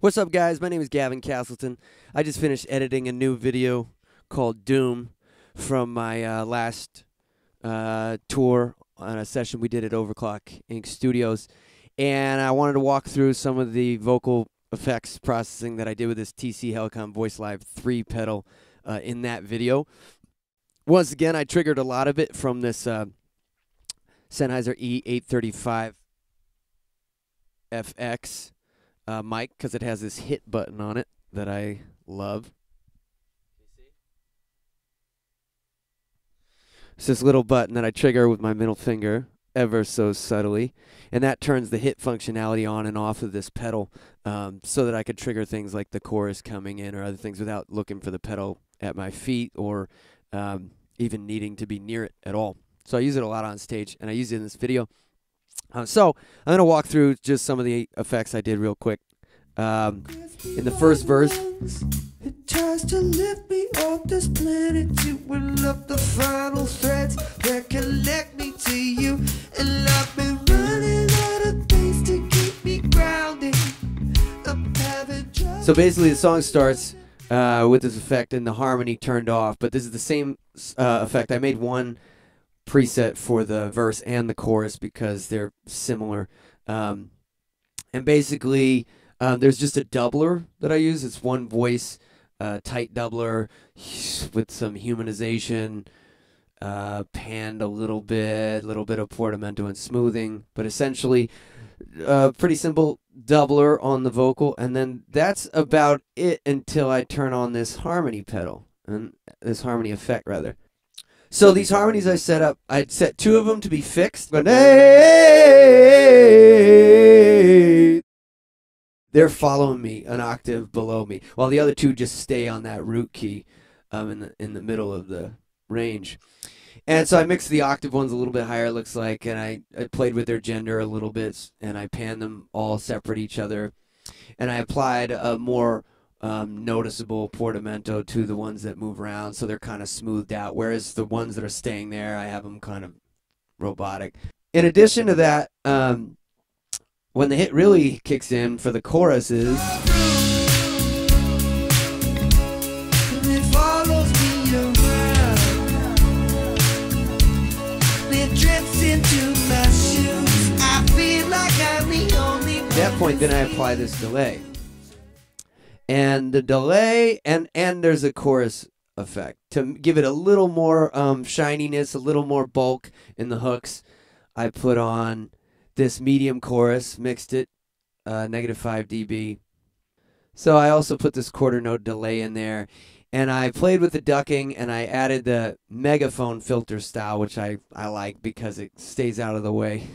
What's up, guys? My name is Gavin Castleton. I just finished editing a new video called Doom from my last tour on a session we did at Overclock Inc. Studios. And I wanted to walk through some of the vocal effects processing that I did with this TC-Helicon Voicelive 3 pedal in that video. Once again, I triggered a lot of it from this Sennheiser E835 FX mic, because it has this hit button on it that I love. It's this little button that I trigger with my middle finger ever so subtly, and that turns the hit functionality on and off of this pedal so that I could trigger things like the chorus coming in or other things without looking for the pedal at my feet or even needing to be near it at all. So I use it a lot on stage, and I use it in this video. So I'm going to walk through just some of the effects I did real quick. In the first verse, it tries to lift me off this planet. You will up the final threads that connect me to you. And I've been running out of things to keep me grounded. So basically the song starts with this effect and the harmony turned off, but this is the same effect. I made one preset for the verse and the chorus because they're similar. And basically there's just a doubler that I use. It's one voice, tight doubler with some humanization, panned a little bit of portamento and smoothing, but essentially pretty simple doubler on the vocal, and then that's about it until I turn on this harmony pedal, and this harmony effect rather. So these harmonies I set up, I'd set two of them to be fixed, but hey, they're following me an octave below me, while the other two just stay on that root key in the middle of the range. And so I mixed the octave ones a little bit higher, it looks like, and I played with their gender a little bit, and I panned them all separate each other. And I applied a more noticeable portamento to the ones that move around, so they're kind of smoothed out, whereas the ones that are staying there, I have them kind of robotic. In addition to that, when the hit really kicks in for the choruses, at that point, then I apply this delay. And the delay, and there's a chorus effect to give it a little more shininess, a little more bulk in the hooks. I put on this medium chorus, mixed it, -5 dB. So I also put this quarter note delay in there, and I played with the ducking, and I added the megaphone filter style, which I like because it stays out of the way.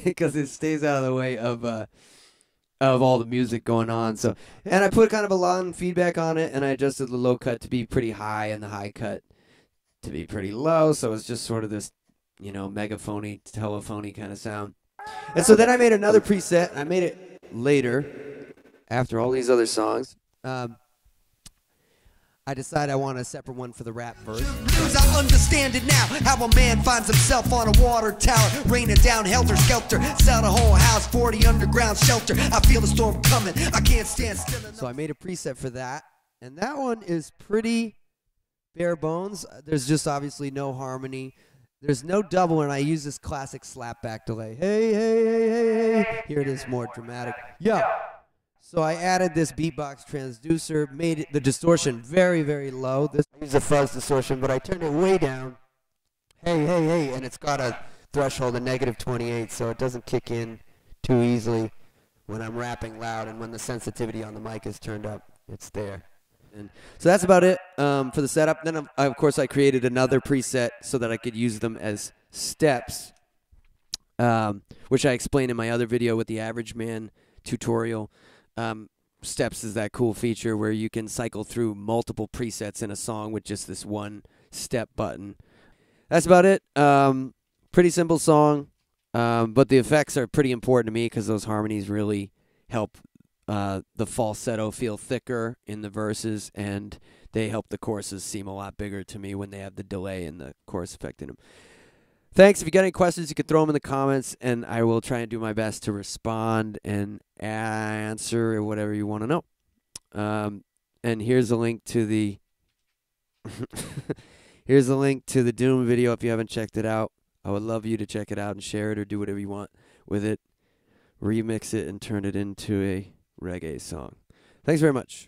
Because it stays out of the way of all the music going on. So, and I put kind of a long feedback on it, and I adjusted the low cut to be pretty high and the high cut to be pretty low. So it's just sort of this, you know, megaphony, telephony kind of sound. And so then I made another preset. I made it later, after all these other songs. I decided I want a separate one for the rap verse. I understand it now, how a man finds himself on a water tower, raining down helter-skelter, sell the whole house, 40 underground shelter. I feel the storm coming, I can't stand still. So I made a preset for that, and that one is pretty bare bones. There's just obviously no harmony. There's no double, and I use this classic slapback delay. Hey, hey, hey, hey, hey. Here it is, more dramatic. Yeah. So I added this beatbox transducer, made the distortion very, very low. This is a fuzz distortion, but I turned it way down. Hey, hey, hey, and it's got a threshold of -28, so it doesn't kick in too easily when I'm rapping loud, and when the sensitivity on the mic is turned up, it's there. And so that's about it for the setup. Then, of course, I created another preset so that I could use them as steps, which I explained in my other video with the Average Man tutorial. Steps is that cool feature where you can cycle through multiple presets in a song with just this one step button. That's about it. Pretty simple song, but the effects are pretty important to me because those harmonies really help the falsetto feel thicker in the verses, and they help the choruses seem a lot bigger to me when they have the delay and the chorus effect in them. Thanks. If you got any questions, you can throw them in the comments, and I will try and do my best to respond and answer whatever you want to know. And here's a link to the here's a link to the Doom video if you haven't checked it out. I would love you to check it out and share it or do whatever you want with it. Remix it and turn it into a reggae song. Thanks very much.